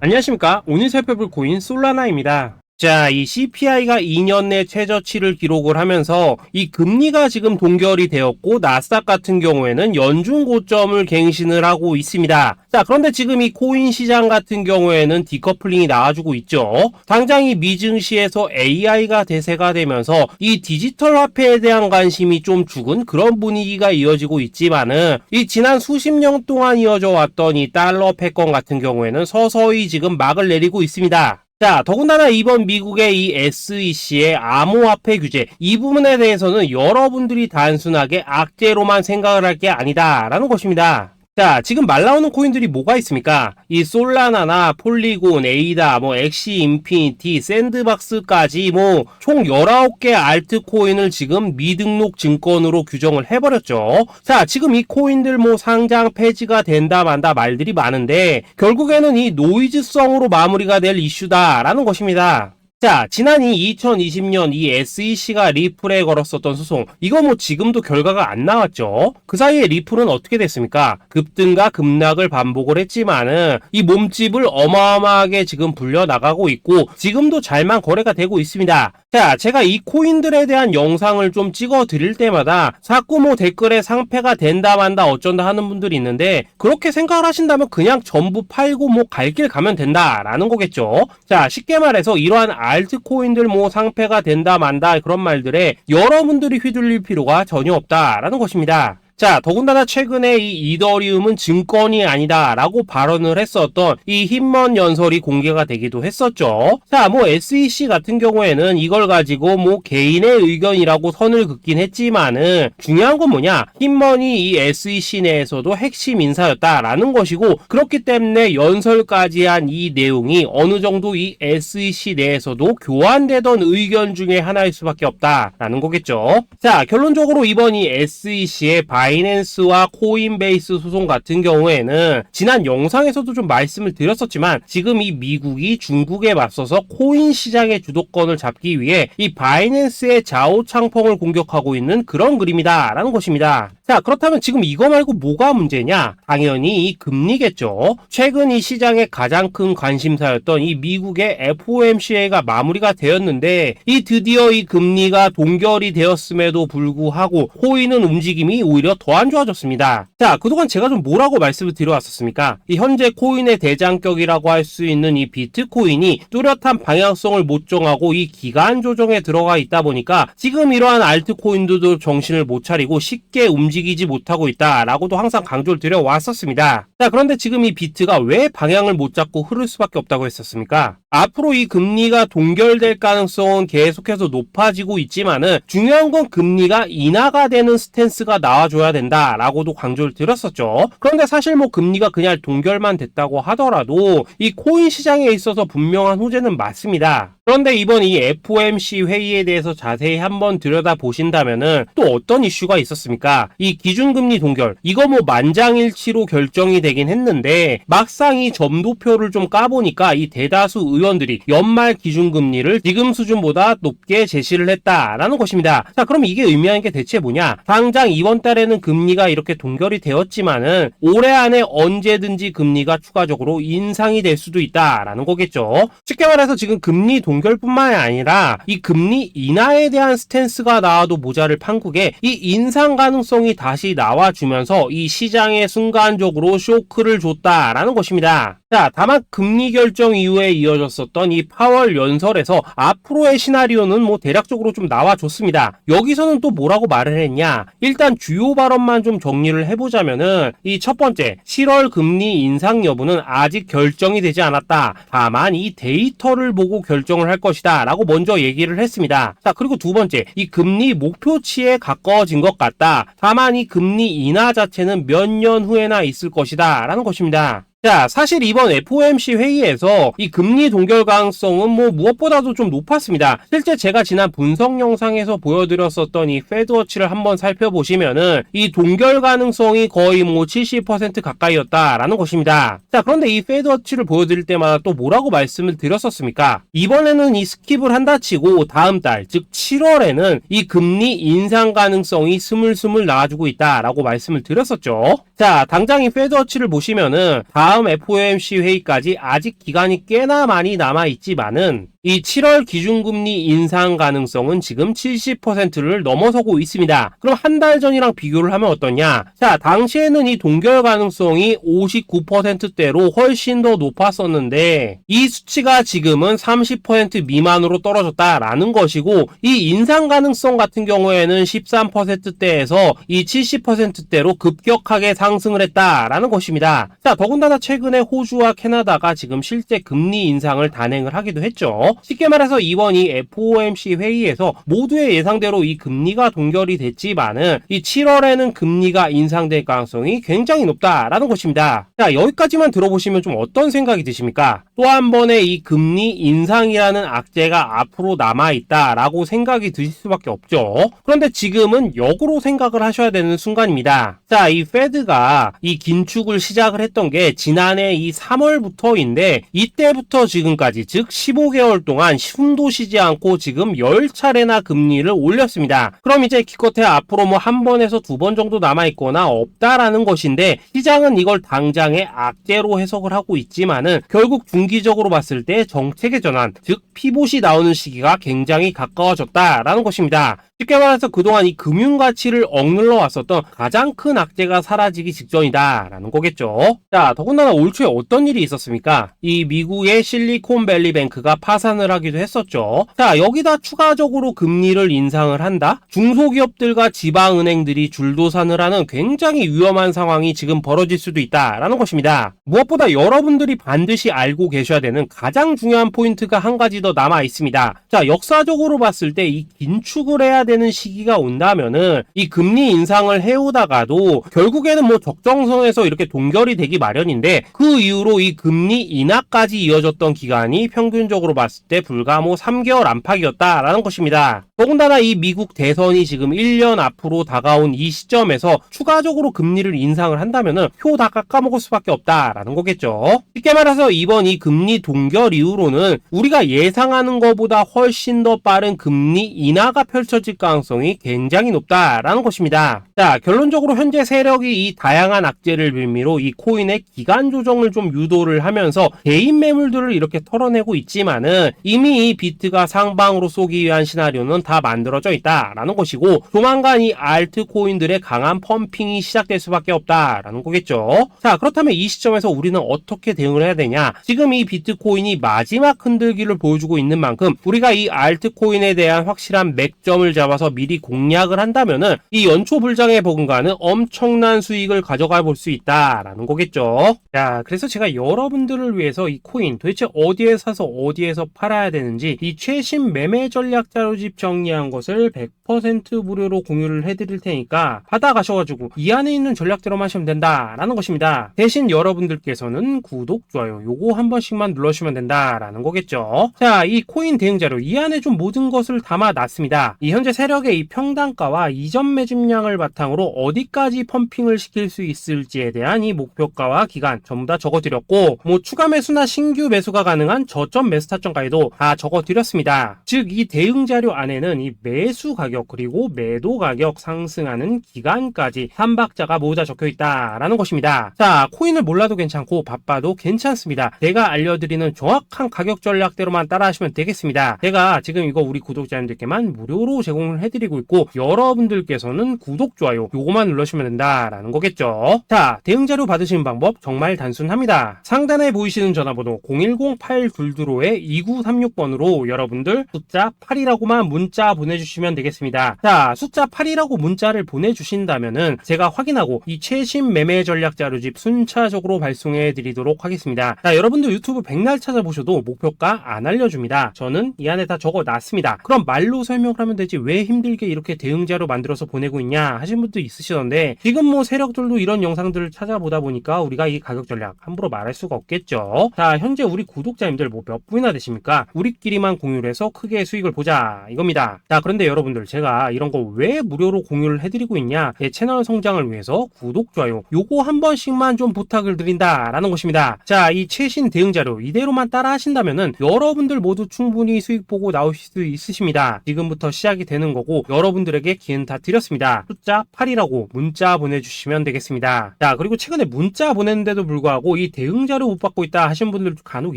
안녕하십니까. 오늘 살펴볼 코인 솔라나입니다. 자, 이 CPI가 2년 내 최저치를 기록을 하면서 이 금리가 지금 동결이 되었고 나스닥 같은 경우에는 연중 고점을 갱신을 하고 있습니다. 자, 그런데 지금 이 코인 시장 같은 경우에는 디커플링이 나와주고 있죠. 당장 이 미증시에서 AI가 대세가 되면서 이 디지털 화폐에 대한 관심이 좀 죽은 그런 분위기가 이어지고 있지만은 이 지난 수십 년 동안 이어져 왔던 이 달러 패권 같은 경우에는 서서히 지금 막을 내리고 있습니다. 자, 더군다나 이번 미국의 이 SEC의 암호화폐 규제, 이 부분에 대해서는 여러분들이 단순하게 악재로만 생각을 할 게 아니다라는 것입니다. 자, 지금 말 나오는 코인들이 뭐가 있습니까? 이 솔라나나 폴리곤, 에이다, 엑시 인피니티, 샌드박스까지 총 19개 알트코인을 지금 미등록 증권으로 규정을 해버렸죠. 자, 지금 이 코인들 상장 폐지가 된다 만다 말들이 많은데 결국에는 이 노이즈성으로 마무리가 될 이슈다라는 것입니다. 자, 지난 2020년 이 SEC가 리플에 걸었었던 소송, 이거 지금도 결과가 안 나왔죠. 그 사이에 리플은 어떻게 됐습니까? 급등과 급락을 반복을 했지만은 이 몸집을 어마어마하게 지금 불려나가고 있고 지금도 잘만 거래가 되고 있습니다. 자, 제가 이 코인들에 대한 영상을 좀 찍어 드릴 때마다 자꾸 댓글에 상패가 된다 만다 어쩐다 하는 분들이 있는데 그렇게 생각을 하신다면 그냥 전부 팔고 갈 길 가면 된다라는 거겠죠. 자, 쉽게 말해서 이러한 알트코인들 상패가 된다 만다 그런 말들에 여러분들이 휘둘릴 필요가 전혀 없다라는 것입니다. 자, 더군다나 최근에 이 이더리움은 증권이 아니다 라고 발언을 했었던 이 힘먼 연설이 공개가 되기도 했었죠. 자, SEC 같은 경우에는 이걸 가지고 개인의 의견이라고 선을 긋긴 했지만은 중요한 건 뭐냐, 힘먼이 이 SEC 내에서도 핵심 인사였다라는 것이고, 그렇기 때문에 연설까지 한 이 내용이 어느 정도 이 SEC 내에서도 교환되던 의견 중에 하나일 수밖에 없다라는 거겠죠. 자, 결론적으로 이번 이 SEC의 바이낸스와 코인베이스 소송 같은 경우에는 지난 영상에서도 좀 말씀을 드렸었지만 지금 이 미국이 중국에 맞서서 코인 시장의 주도권을 잡기 위해 이 바이낸스의 좌우창펑을 공격하고 있는 그런 그림이다 라는 것입니다. 자, 그렇다면 지금 이거 말고 뭐가 문제냐? 당연히 이 금리겠죠. 최근 이 시장의 가장 큰 관심사였던 이 미국의 FOMC가 마무리가 되었는데 이 드디어 이 금리가 동결이 되었음에도 불구하고 코인은 움직임이 오히려 더 안 좋아졌습니다. 자, 그동안 제가 좀 뭐라고 말씀을 드려왔었습니까? 이 현재 코인의 대장격이라고 할 수 있는 이 비트코인이 뚜렷한 방향성을 못 정하고 이 기간 조정에 들어가 있다 보니까 지금 이러한 알트코인들도 정신을 못 차리고 쉽게 움직이지 못하고 있다라고도 항상 강조를 드려왔었습니다. 자, 그런데 지금 이 비트가 왜 방향을 못 잡고 흐를 수밖에 없다고 했었습니까? 앞으로 이 금리가 동결될 가능성은 계속해서 높아지고 있지만은 중요한 건 금리가 인하가 되는 스탠스가 나와줘야 된다라고도 강조를 드렸었죠. 그런데 사실 금리가 그냥 동결만 됐다고 하더라도 이 코인 시장에 있어서 분명한 호재는 맞습니다. 그런데 이번 이 FOMC 회의에 대해서 자세히 한번 들여다보신다면은 또 어떤 이슈가 있었습니까? 이 기준금리 동결, 이거 만장일치로 결정이 되긴 했는데 막상 이 점도표를 좀 까보니까 이 대다수 의원들이 연말 기준금리를 지금 수준보다 높게 제시를 했다라는 것입니다. 자, 그럼 이게 의미하는 게 대체 뭐냐? 당장 이번 달에는 금리가 이렇게 동결이 되었지만은 올해 안에 언제든지 금리가 추가적으로 인상이 될 수도 있다라는 거겠죠. 쉽게 말해서 지금 금리 동결뿐만이 아니라 이 금리 인하에 대한 스탠스가 나와도 모자를 판국에 이 인상 가능성이 다시 나와주면서 이 시장에 순간적으로 쇼크를 줬다라는 것입니다. 자, 다만 금리 결정 이후에 이어졌었던 이 파월 연설에서 앞으로의 시나리오는 대략적으로 좀 나와줬습니다. 여기서는 또 뭐라고 말을 했냐? 일단 주요 발언만 좀 정리를 해보자면은 이 첫 번째, 7월 금리 인상 여부는 아직 결정이 되지 않았다. 다만 이 데이터를 보고 결정을 할 것이다 라고 먼저 얘기를 했습니다. 자, 그리고 두 번째, 이 금리 목표치에 가까워진 것 같다. 다만 이 금리 인하 자체는 몇 년 후에나 있을 것이다 라는 것입니다. 자, 사실 이번 FOMC 회의에서 이 금리 동결 가능성은 무엇보다도 좀 높았습니다. 실제 제가 지난 분석 영상에서 보여드렸었던 이 페드워치를 한번 살펴보시면은 이 동결 가능성이 거의 70% 가까이였다라는 것입니다. 자, 그런데 이 페드워치를 보여드릴 때마다 또 뭐라고 말씀을 드렸었습니까? 이번에는 이 스킵을 한다 치고 다음 달, 즉 7월에는 이 금리 인상 가능성이 스물스물 나와주고 있다라고 말씀을 드렸었죠. 자, 당장 이 페드워치를 보시면은 다음 다음 FOMC 회의까지 아직 기간이 꽤나 많이 남아있지만은 이 7월 기준금리 인상 가능성은 지금 70%를 넘어서고 있습니다. 그럼 한 달 전이랑 비교를 하면 어떠냐? 자, 당시에는 이 동결 가능성이 59%대로 훨씬 더 높았었는데 이 수치가 지금은 30% 미만으로 떨어졌다라는 것이고 이 인상 가능성 같은 경우에는 13%대에서 이 70%대로 급격하게 상승을 했다라는 것입니다. 자, 더군다나 최근에 호주와 캐나다가 지금 실제 금리 인상을 단행을 하기도 했죠. 쉽게 말해서 이번 이 FOMC 회의에서 모두의 예상대로 이 금리가 동결이 됐지만은 이 7월에는 금리가 인상될 가능성이 굉장히 높다라는 것입니다. 자, 여기까지만 들어보시면 좀 어떤 생각이 드십니까? 또 한 번의 이 금리 인상이라는 악재가 앞으로 남아있다라고 생각이 드실 수밖에 없죠. 그런데 지금은 역으로 생각을 하셔야 되는 순간입니다. 자, 이 페드가 이 긴축을 시작을 했던 게 지난해 이 3월부터인데 이때부터 지금까지 즉 15개월 동안 숨도 쉬지 않고 지금 10차례나 금리를 올렸습니다. 그럼 이제 기껏해 앞으로 뭐 한 번에서 두 번 정도 남아있거나 없다라는 것인데 시장은 이걸 당장의 악재로 해석을 하고 있지만은 결국 중기적으로 봤을 때 정책의 전환, 즉 피봇이 나오는 시기가 굉장히 가까워졌다라는 것입니다. 쉽게 말해서 그동안 이 금융가치를 억눌러 왔었던 가장 큰 악재가 사라지기 직전이다라는 거겠죠. 자, 더군다나 올 초에 어떤 일이 있었습니까? 이 미국의 실리콘밸리뱅크가 파산을 하기도 했었죠. 자, 여기다 추가적으로 금리를 인상을 한다? 중소기업들과 지방은행들이 줄도산을 하는 굉장히 위험한 상황이 지금 벌어질 수도 있다라는 것입니다. 무엇보다 여러분들이 반드시 알고 계셔야 되는 가장 중요한 포인트가 한 가지 더 남아 있습니다. 자, 역사적으로 봤을 때 이 긴축을 해야 되는 시기가 온다면은 이 금리 인상을 해오다가도 결국에는 뭐 적정선에서 이렇게 동결이 되기 마련인데 그 이후로 이 금리 인하까지 이어졌던 기간이 평균적으로 봤을 때 불과 뭐 3개월 안팎이었다라는 것입니다. 더군다나 이 미국 대선이 지금 1년 앞으로 다가온 이 시점에서 추가적으로 금리를 인상을 한다면은 표 다 깎아먹을 수밖에 없다라는 거겠죠. 쉽게 말해서 이번 이 금리 동결 이후로는 우리가 예상하는 것보다 훨씬 더 빠른 금리 인하가 펼쳐질 가능성이 굉장히 높다라는 것입니다. 자, 결론적으로 현재 세력이 이 다양한 악재를 빌미로 이 코인의 기간 조정을 좀 유도를 하면서 개인 매물들을 이렇게 털어내고 있지만은 이미 이 비트가 상방으로 쏘기 위한 시나리오는 다 만들어져 있다라는 것이고 조만간 이 알트 코인들의 강한 펌핑이 시작될 수밖에 없다라는 거겠죠. 자, 그렇다면 이 시점에서 우리는 어떻게 대응을 해야 되냐? 지금 이 비트코인이 마지막 흔들기를 보여주고 있는 만큼 우리가 이 알트 코인에 대한 확실한 맥점을 잡아서 미리 공략을 한다면은 이 연초 불장에 버금가는 엄청난 수익을 가져가 볼 수 있다라는 거겠죠. 자, 그래서 제가 여러분들을 위해서 이 코인 도대체 어디에 사서 어디에서 팔아야 되는지 이 최신 매매 전략 자료집 정리한 것을 100% 무료로 공유를 해드릴 테니까 받아가셔가지고 이 안에 있는 전략대로만 하시면 된다라는 것입니다. 대신 여러분들께서는 구독, 좋아요 요거 한 번씩만 눌러주시면 된다라는 거겠죠. 자, 이 코인 대응 자료 이 안에 좀 모든 것을 담아놨습니다. 이 현재 세력의 이 평단가와 이전 매집량을 바탕으로 어디까지 펌핑을 시킬 수 있을지에 대한 이 목표가와 기간 전부 다 적어드렸고 뭐 추가 매수나 신규 매수가 가능한 저점 매수 타점까지도 다 적어드렸습니다. 즉 이 대응 자료 안에는 이 매수 가격 그리고 매도 가격 상승하는 기간까지 3박자가 모두 다 적혀있다라는 것입니다. 자, 코인을 몰라도 괜찮고 바빠도 괜찮습니다. 제가 알려드리는 정확한 가격 전략대로만 따라하시면 되겠습니다. 제가 지금 이거 우리 구독자님들께만 무료로 제공을 해드리고 있고 여러분들께서는 구독, 좋아요 요거만 눌러주시면 된다라는 거겠죠. 자, 대응 자료 받으시는 방법 정말 단순합니다. 상단에 보이시는 전화번호 010-822-2936번으로 여러분들 숫자 8이라고만 문자 보내주시면 되겠습니다. 자, 숫자 8이라고 문자를 보내주신다면은 제가 확인하고 이 최신 매매 전략 자료집 순차적으로 발송해 드리도록 하겠습니다. 자, 여러분들 유튜브 백날 찾아보셔도 목표가 안 알려줍니다. 저는 이 안에 다 적어놨습니다. 그럼 말로 설명을 하면 되지 왜 힘들게 이렇게 대응 자료 만들어서 보내고 있냐 하신 분도 있으시던데 지금 뭐 세력들도 이런 영상들을 찾아보다 보니까 우리가 이 가격 전략 함부로 말할 수가 없겠죠. 자, 현재 우리 구독자님들 뭐 몇 분이나 되십니까? 우리끼리만 공유를 해서 크게 수익을 보자 이겁니다. 있습니다. 자, 그런데 여러분들 제가 이런 거 왜 무료로 공유를 해드리고 있냐? 제 채널 성장을 위해서 구독, 좋아요 요거 한 번씩만 좀 부탁을 드린다라는 것입니다. 자, 이 최신 대응 자료 이대로만 따라 하신다면은 여러분들 모두 충분히 수익 보고 나오실 수 있으십니다. 지금부터 시작이 되는 거고 여러분들에게 기회는 다 드렸습니다. 숫자 8이라고 문자 보내주시면 되겠습니다. 자, 그리고 최근에 문자 보냈는데도 불구하고 이 대응 자료 못 받고 있다 하신 분들 간혹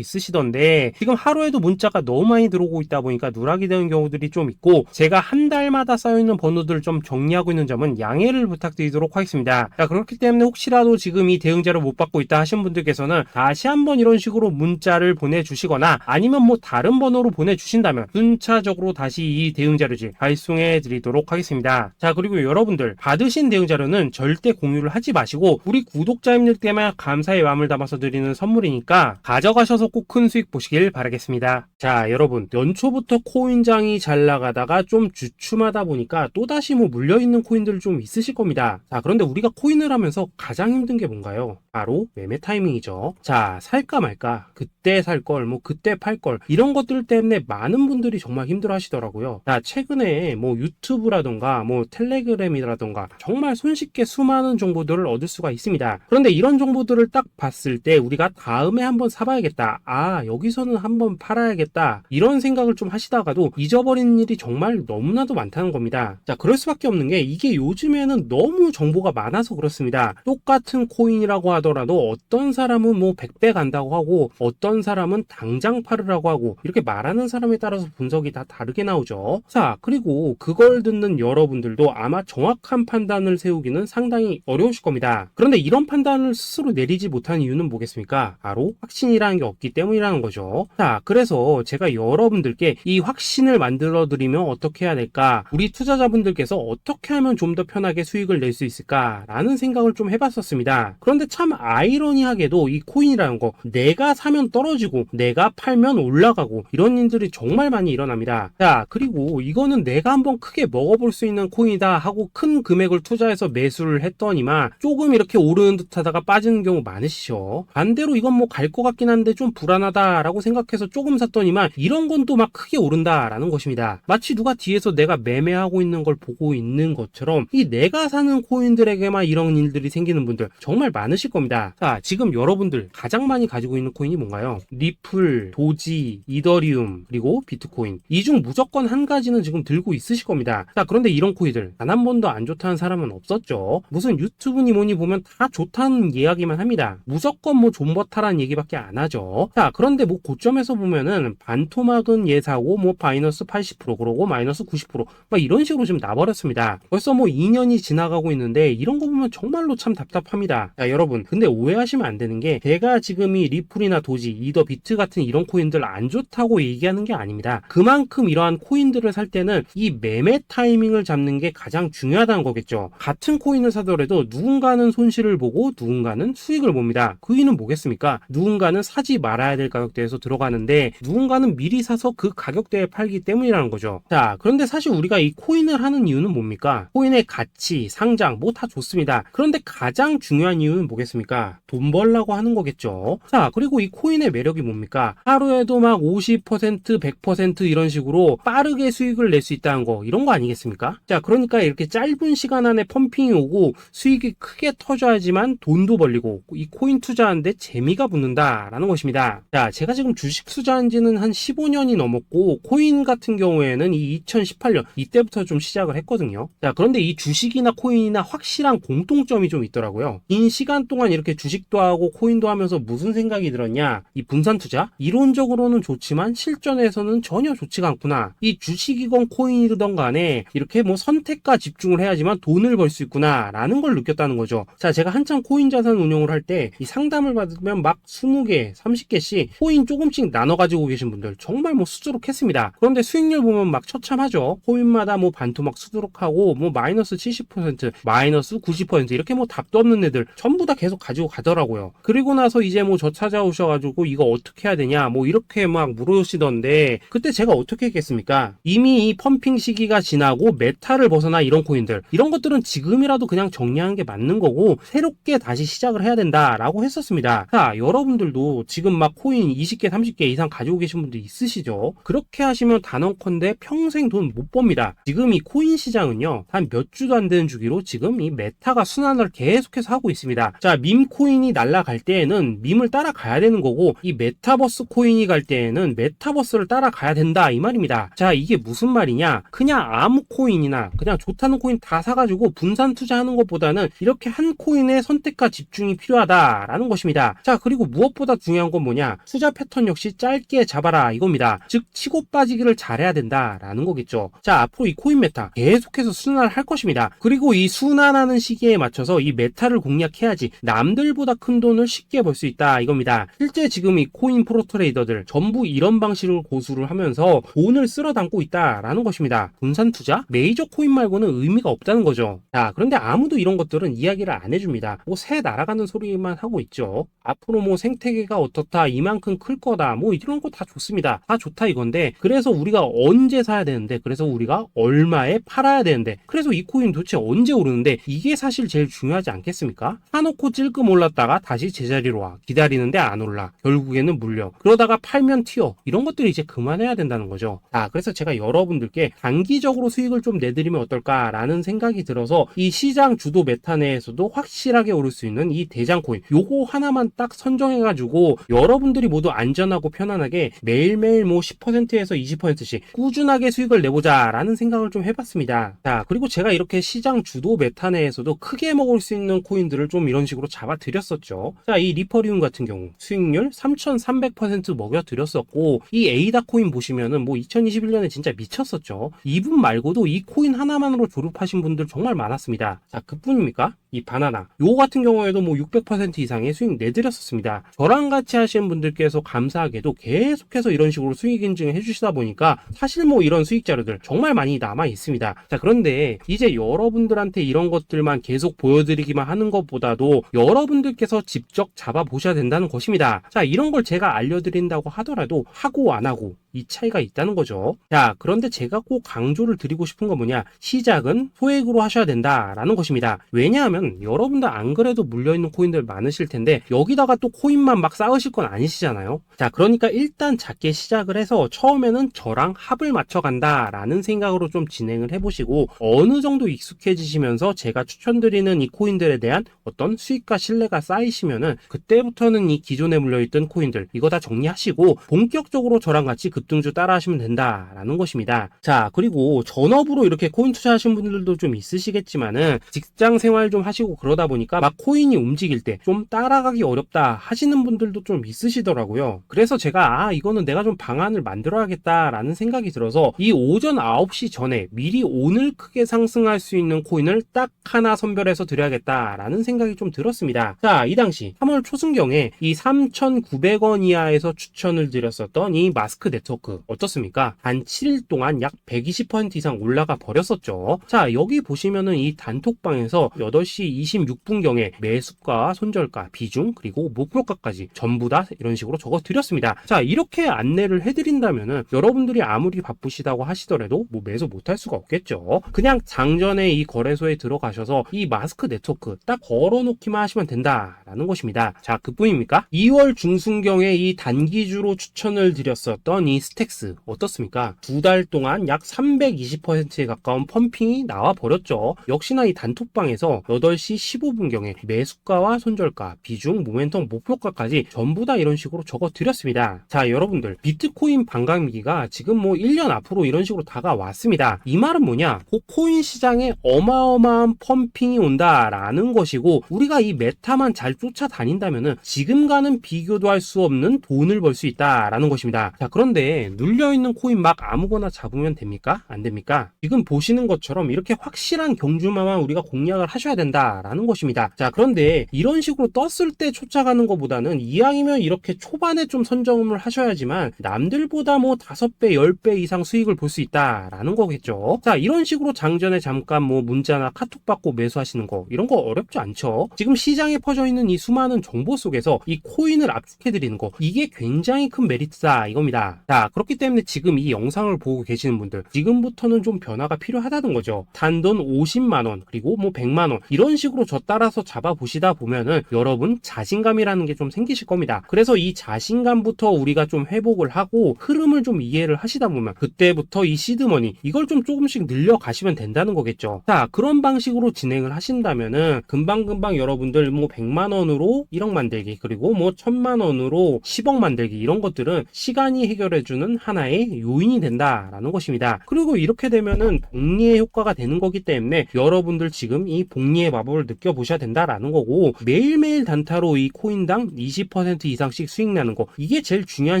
있으시던데 지금 하루에도 문자가 너무 많이 들어오고 있다 보니까 누락이 되는 경우들이 좀 있고 제가 한 달마다 쌓여있는 번호들을 좀 정리하고 있는 점은 양해를 부탁드리도록 하겠습니다. 자, 그렇기 때문에 혹시라도 지금 이 대응 자료 못 받고 있다 하신 분들께서는 다시 한번 이런 식으로 문자를 보내주시거나 아니면 뭐 다른 번호로 보내주신다면 순차적으로 다시 이 대응 자료지 발송해 드리도록 하겠습니다. 자, 그리고 여러분들 받으신 대응 자료는 절대 공유를 하지 마시고 우리 구독자님들 때문에 감사의 마음을 담아서 드리는 선물이니까 가져가셔서 꼭 큰 수익 보시길 바라겠습니다. 자, 여러분 연초부터 코인장이 잘 나가다가 좀 주춤하다 보니까 또다시 뭐 물려있는 코인들 좀 있으실 겁니다. 자, 그런데 우리가 코인을 하면서 가장 힘든 게 뭔가요? 바로 매매 타이밍이죠. 자, 살까 말까, 그때 살 걸, 뭐 그때 팔 걸, 이런 것들 때문에 많은 분들이 정말 힘들어 하시더라고요. 자, 최근에 뭐 유튜브라던가 뭐 텔레그램이라던가 정말 손쉽게 수많은 정보들을 얻을 수가 있습니다. 그런데 이런 정보들을 딱 봤을 때 우리가 다음에 한번 사봐야겠다, 아 여기서는 한번 팔아야겠다, 이런 생각을 좀 하시다가도 잊어버리는 일이 정말 너무나도 많다는 겁니다. 자, 그럴 수밖에 없는 게 이게 요즘에는 너무 정보가 많아서 그렇습니다. 똑같은 코인이라고 하더라도 어떤 사람은 뭐 100배 간다고 하고 어떤 사람은 당장 팔으라고 하고 이렇게 말하는 사람에 따라서 분석이 다 다르게 나오죠. 자, 그리고 그걸 듣는 여러분들도 아마 정확한 판단을 세우기는 상당히 어려우실 겁니다. 그런데 이런 판단을 스스로 내리지 못한 이유는 뭐겠습니까? 바로 확신이라는 게 없기 때문이라는 거죠. 자, 그래서 제가 여러분들께 이 확신을 만들어 드리면 어떻게 해야 될까? 우리 투자자분들께서 어떻게 하면 좀 더 편하게 수익을 낼 수 있을까? 라는 생각을 좀 해봤었습니다. 그런데 참 아이러니하게도 이 코인이라는 거 내가 사면 떨어지고 내가 팔면 올라가고 이런 일들이 정말 많이 일어납니다. 자, 그리고 이거는 내가 한번 크게 먹어볼 수 있는 코인이다 하고 큰 금액을 투자해서 매수를 했더니만 조금 이렇게 오르는 듯 하다가 빠지는 경우 많으시죠. 반대로 이건 뭐 갈 것 같긴 한데 좀 불안하다 라고 생각해서 조금 샀더니만 이런 건 또 막 크게 오른다 라는 것입니다. 마치 누가 뒤에서 내가 매매하고 있는 걸 보고 있는 것처럼 이 내가 사는 코인들에게만 이런 일들이 생기는 분들 정말 많으실 겁니다. 자, 지금 여러분들 가장 많이 가지고 있는 코인이 뭔가요? 리플, 도지, 이더리움, 그리고 비트코인. 이 중 무조건 한 가지는 지금 들고 있으실 겁니다. 자, 그런데 이런 코인들 단 한 번도 안 좋다는 사람은 없었죠. 무슨 유튜브니 뭐니 보면 다 좋다는 이야기만 합니다. 무조건 뭐 존버타라는 얘기밖에 안 하죠. 자, 그런데 뭐 고점에서 보면은 반토막은 예사고 뭐 마이너스 80% 그러고 마이너스 90% 막 이런 식으로 지금 나버렸습니다. 벌써 뭐 2년이 지나가고 있는데 이런 거 보면 정말로 참 답답합니다. 자, 여러분 근데 오해하시면 안 되는 게 제가 지금 이 리플이나 도지, 이더, 비트 같은 이런 코인들 안 좋다고 얘기하는 게 아닙니다. 그만큼 이러한 코인들을 살 때는 이 매매 타이밍을 잡는 게 가장 중요하다는 거겠죠. 같은 코인을 사더라도 누군가는 손실을 보고 누군가는 수익을 봅니다. 그 이유는 뭐겠습니까? 누군가는 사지 말아야 될 가격대에서 들어가는데 누군가는 미리 사서 그 가격대에 팔기 때문이라는 거죠. 자, 그런데 사실 우리가 이 코인을 하는 이유는 뭡니까? 코인의 가치, 상장 뭐 다 좋습니다. 그런데 가장 중요한 이유는 뭐겠습니까? 돈 벌라고 하는 거겠죠. 자, 그리고 이 코인의 매력이 뭡니까? 하루에도 막 50%, 100% 이런 식으로 빠르게 수익을 낼 수 있다는 거, 이런 거 아니겠습니까? 자, 그러니까 이렇게 짧은 시간 안에 펌핑이 오고 수익이 크게 터져야지만 돈도 벌리고 이 코인 투자하는데 재미가 붙는다라는 것입니다. 자, 제가 지금 주식 투자한 지는 한 15년이 넘었고 코인 같은 경우에는 이 2018년 이때부터 좀 시작을 했거든요. 자, 그런데 이 주식이나 코인이나 확실한 공통점이 좀 있더라고요. 긴 시간 동안 이렇게 주식도 하고 코인도 하면서 무슨 생각이 들었냐? 이 분산 투자? 이론적으로는 좋지만 실전에서는 전혀 좋지가 않구나. 이 주식이건 코인이든 간에 이렇게 뭐 선택과 집중을 해야지만 돈을 벌 수 있구나 라는 걸 느꼈다는 거죠. 자, 제가 한참 코인 자산 운용을 할 때 이 상담을 받으면 막 20개, 30개씩 코인 조금씩 나눠 가지고 계신 분들 정말 뭐 수두룩했습니다. 그런데 수익률 보면 막 처참하죠. 코인마다 뭐 반토막 수두룩하고 뭐 마이너스 70%, 마이너스 90% 이렇게 뭐 답도 없는 애들 전부 다 계속 계속 가지고 가더라고요. 그리고 나서 이제 뭐 저 찾아오셔가지고 이거 어떻게 해야 되냐 뭐 이렇게 막 물으시던데, 그때 제가 어떻게 했겠습니까? 이미 이 펌핑 시기가 지나고 메타를 벗어나 이런 코인들, 이런 것들은 지금이라도 그냥 정리하는 게 맞는 거고 새롭게 다시 시작을 해야 된다라고 했었습니다. 자, 여러분들도 지금 막 코인 20개 30개 이상 가지고 계신 분들 있으시죠? 그렇게 하시면 단언컨대 평생 돈 못 법니다. 지금 이 코인 시장은요, 한 몇 주도 안 되는 주기로 지금 이 메타가 순환을 계속해서 하고 있습니다. 자, 밈 코인이 날아갈 때에는 밈을 따라가야 되는 거고, 이 메타버스 코인이 갈 때에는 메타버스를 따라가야 된다 이 말입니다. 자, 이게 무슨 말이냐? 그냥 아무 코인이나 그냥 좋다는 코인 다 사가지고 분산 투자하는 것보다는 이렇게 한 코인에 선택과 집중이 필요하다라는 것입니다. 자, 그리고 무엇보다 중요한 건 뭐냐? 투자 패턴 역시 짧게 잡아라 이겁니다. 즉 치고 빠지기를 잘해야 된다라는 거겠죠. 자, 앞으로 이 코인 메타 계속해서 순환을 할 것입니다. 그리고 이 순환하는 시기에 맞춰서 이 메타를 공략해야지 남들보다 큰 돈을 쉽게 벌 수 있다 이겁니다. 실제 지금 이 코인 프로 트레이더들 전부 이런 방식을 고수를 하면서 돈을 쓸어 담고 있다라는 것입니다. 분산 투자? 메이저 코인 말고는 의미가 없다는 거죠. 자, 그런데 아무도 이런 것들은 이야기를 안 해줍니다. 뭐 새 날아가는 소리만 하고 있죠. 앞으로 뭐 생태계가 어떻다, 이만큼 클 거다, 뭐 이런 거 다 좋습니다. 다 좋다 이건데, 그래서 우리가 언제 사야 되는데, 그래서 우리가 얼마에 팔아야 되는데, 그래서 이 코인 도대체 언제 오르는데, 이게 사실 제일 중요하지 않겠습니까? 사놓고 찔끔 올랐다가 다시 제자리로 와, 기다리는데 안 올라, 결국에는 물려, 그러다가 팔면 튀어, 이런 것들이 이제 그만해야 된다는 거죠. 자, 그래서 제가 여러분들께 단기적으로 수익을 좀 내드리면 어떨까라는 생각이 들어서 이 시장 주도 메타 내에서도 확실하게 오를 수 있는 이 대장 코인, 요거 하나만 딱 선정해가지고 여러분들이 모두 안전하고 편안하게 매일매일 뭐 10%에서 20%씩 꾸준하게 수익을 내보자 라는 생각을 좀 해봤습니다. 자, 그리고 제가 이렇게 시장 주도 메타 내에서도 크게 먹을 수 있는 코인들을 좀 이런 식으로 잡아드렸었죠. 자, 이 리퍼리움 같은 경우 수익률 3300% 먹여드렸었고, 이 에이다 코인 보시면은 뭐 2021년에 진짜 미쳤었죠. 이분 말고도 이 코인 하나만으로 졸업하신 분들 정말 많았습니다. 자, 그뿐입니까? 이 바나나 요 같은 경우에도 뭐 600% 이상의 수익 내드렸었습니다. 저랑 같이 하시는 분들께서 감사하게도 계속해서 이런 식으로 수익 인증을 해주시다 보니까 사실 뭐 이런 수익 자료들 정말 많이 남아 있습니다. 자, 그런데 이제 여러분들한테 이런 것들만 계속 보여드리기만 하는 것보다도 여러분들께서 직접 잡아보셔야 된다는 것입니다. 자, 이런 걸 제가 알려드린다고 하더라도 하고 안 하고 이 차이가 있다는 거죠. 자, 그런데 제가 꼭 강조를 드리고 싶은 건 뭐냐? 시작은 소액으로 하셔야 된다라는 것입니다. 왜냐하면 여러분들 안 그래도 물려있는 코인들 많으실 텐데 여기다가 또 코인만 막 쌓으실 건 아니시잖아요. 자, 그러니까 일단 작게 시작을 해서 처음에는 저랑 합을 맞춰간다라는 생각으로 좀 진행을 해보시고, 어느 정도 익숙해지시면서 제가 추천드리는 이 코인들에 대한 어떤 수익과 신뢰가 쌓이시면은 그때부터는 이 기존에 물려있던 코인들 이거 다 정리하시고 본격적으로 저랑 같이 급등주 따라 하시면 된다라는 것입니다. 자, 그리고 전업으로 이렇게 코인 투자하신 분들도 좀 있으시겠지만은 직장 생활 좀 하시고 그러다 보니까 막 코인이 움직일 때 좀 따라가기 어렵다 하시는 분들도 좀 있으시더라고요. 그래서 제가 이거는 내가 좀 방안을 만들어야겠다라는 생각이 들어서 이 오전 9시 전에 미리 오늘 크게 상승할 수 있는 코인을 딱 하나 선별해서 드려야겠다라는 생각이 좀 들었습니다. 자, 이 당시 3월 초순경에 이 3,900원 이하에서 추천을 드렸었던 이 마스크 네트워크 어떻습니까? 단 7일 동안 약 120% 이상 올라가 버렸었죠. 자, 여기 보시면은 이 단톡방에서 8시 26분경에 매수가, 손절가, 비중, 그리고 목표가까지 전부 다 이런 식으로 적어 드렸습니다. 자, 이렇게 안내를 해드린다면은 여러분들이 아무리 바쁘시다고 하시더라도 뭐 매수 못할 수가 없겠죠. 그냥 장전에 이 거래소에 들어가셔서 이 마스크 네트워크 딱 걸어놓기만 하시면 된다라는 것입니다. 자, 그뿐입니까? 2월 중순경에 이 단기주로 추천을 드렸었던 이 스택스 어떻습니까? 2달 동안 약 320%에 가까운 펌핑이 나와 버렸죠. 역시나 이 단톡방에서 8시 15분경에 매수가와 손절가, 비중, 모멘텀, 목표가까지 전부 다 이런 식으로 적어 드렸습니다. 자, 여러분들 비트코인 반감기가 지금 뭐 1년 앞으로 이런 식으로 다가왔습니다. 이 말은 뭐냐? 그 코인 시장에 어마어마한 펌핑이 온다라는 것이고, 우리가 이 메타만 잘 쫓아다닌다면은 지금과는 비교도 할 수 없는 돈을 벌 수 있다라는 것입니다. 자, 그런데 근데 눌려있는 코인 막 아무거나 잡으면 됩니까? 안 됩니까? 지금 보시는 것처럼 이렇게 확실한 경주마만 우리가 공략을 하셔야 된다라는 것입니다. 자, 그런데 이런 식으로 떴을 때 쫓아가는 것보다는 이왕이면 이렇게 초반에 좀 선점을 하셔야지만 남들보다 뭐 5배, 10배 이상 수익을 볼 수 있다라는 거겠죠. 자, 이런 식으로 장전에 잠깐 뭐 문자나 카톡 받고 매수하시는 거 이런 거 어렵지 않죠. 지금 시장에 퍼져 있는 이 수많은 정보 속에서 이 코인을 압축해 드리는 거 이게 굉장히 큰 메리트다 이겁니다. 자, 그렇기 때문에 지금 이 영상을 보고 계시는 분들 지금부터는 좀 변화가 필요하다는 거죠. 단돈 50만원 그리고 뭐 100만원 이런 식으로 저 따라서 잡아보시다 보면은 여러분 자신감이라는 게 좀 생기실 겁니다. 그래서 이 자신감부터 우리가 좀 회복을 하고 흐름을 좀 이해를 하시다 보면 그때부터 이 시드머니 이걸 좀 조금씩 늘려가시면 된다는 거겠죠. 자, 그런 방식으로 진행을 하신다면은 금방금방 여러분들 뭐 100만원으로 1억 만들기 그리고 뭐 1000만원으로 10억 만들기 이런 것들은 시간이 해결해주는 하나의 요인이 된다라는 것입니다. 그리고 이렇게 되면은 복리의 효과가 되는 거기 때문에 여러분들 지금 이 복리의 마법을 느껴보셔야 된다라는 거고 매일매일 단타로 이 코인당 20% 이상씩 수익 나는 거 이게 제일 중요한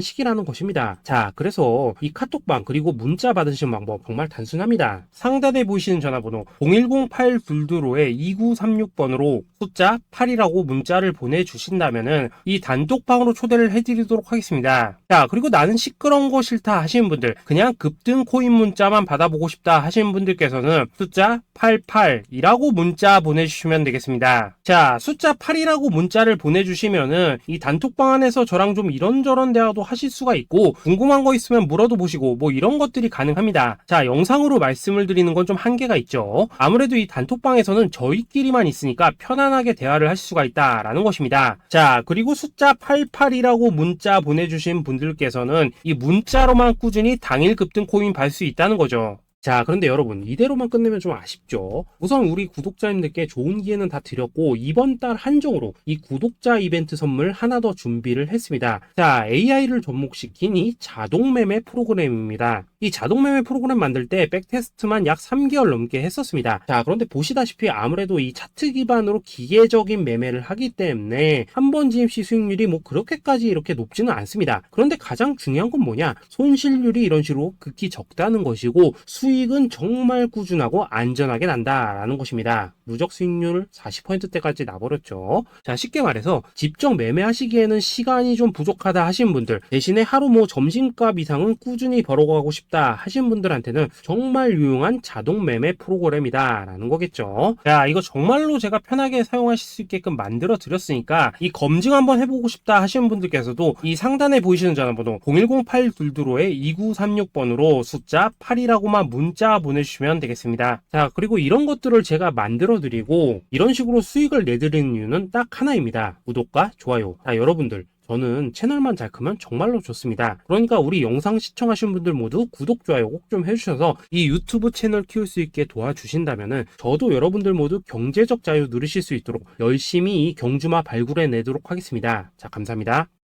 시기라는 것입니다. 자, 그래서 이 카톡방 그리고 문자 받으시는 방법 정말 단순합니다. 상단에 보이시는 전화번호 010-8222-2936번으로 숫자 8이라고 문자를 보내주신다면은 이 단톡방으로 초대를 해드리도록 하겠습니다. 자, 그리고 나는 시끄러운 거 싫다 하시는 분들 그냥 급등 코인 문자만 받아보고 싶다 하시는 분들께서는 숫자 88이라고 문자 보내주시면 되겠습니다. 자, 숫자 8이라고 문자를 보내주시면은 이 단톡방 안에서 저랑 좀 이런저런 대화도 하실 수가 있고 궁금한 거 있으면 물어도 보시고 뭐 이런 것들이 가능합니다. 자, 영상으로 말씀을 드리는 건 좀 한계가 있죠. 아무래도 이 단톡방에서는 저희끼리만 있으니까 편안하게 대화를 하실 수가 있다라는 것입니다. 자, 그리고 숫자 88이라고 문자 보내주신 분들께서는 이 문자로만 꾸준히 당일 급등 코인 받을 수 있다는 거죠. 자, 그런데 여러분 이대로만 끝내면 좀 아쉽죠. 우선 우리 구독자님들께 좋은 기회는 다 드렸고 이번 달 한정으로 이 구독자 이벤트 선물 하나 더 준비를 했습니다. 자, AI를 접목시킨 이 자동매매 프로그램입니다. 이 자동매매 프로그램 만들 때 백테스트만 약 3개월 넘게 했었습니다. 자, 그런데 보시다시피 아무래도 이 차트 기반으로 기계적인 매매를 하기 때문에 한 번 진입 시 수익률이 뭐 그렇게까지 이렇게 높지는 않습니다. 그런데 가장 중요한 건 뭐냐? 손실률이 이런 식으로 극히 적다는 것이고 수익은 정말 꾸준하고 안전하게 난다라는 것입니다. 누적 수익률 40%대까지 나버렸죠. 자, 쉽게 말해서 직접 매매하시기에는 시간이 좀 부족하다 하시는 분들 대신에 하루 뭐 점심값 이상은 꾸준히 벌어가고 싶다 하시는 분들한테는 정말 유용한 자동 매매 프로그램이다 라는 거겠죠. 자, 이거 정말로 제가 편하게 사용하실 수 있게끔 만들어 드렸으니까 이 검증 한번 해보고 싶다 하시는 분들께서도 이 상단에 보이시는 전화번호 010-8222-2936번으로 숫자 8이라고만 문자 보내주시면 되겠습니다. 자, 그리고 이런 것들을 제가 만들어 드리고 이런 식으로 수익을 내드리는 이유는 딱 하나입니다. 구독과 좋아요. 자, 여러분들 저는 채널만 잘 크면 정말로 좋습니다. 그러니까 우리 영상 시청하신 분들 모두 구독, 좋아요 꼭 좀 해주셔서 이 유튜브 채널 키울 수 있게 도와주신다면은 저도 여러분들 모두 경제적 자유 누리실 수 있도록 열심히 이 경주마 발굴해 내도록 하겠습니다. 자, 감사합니다.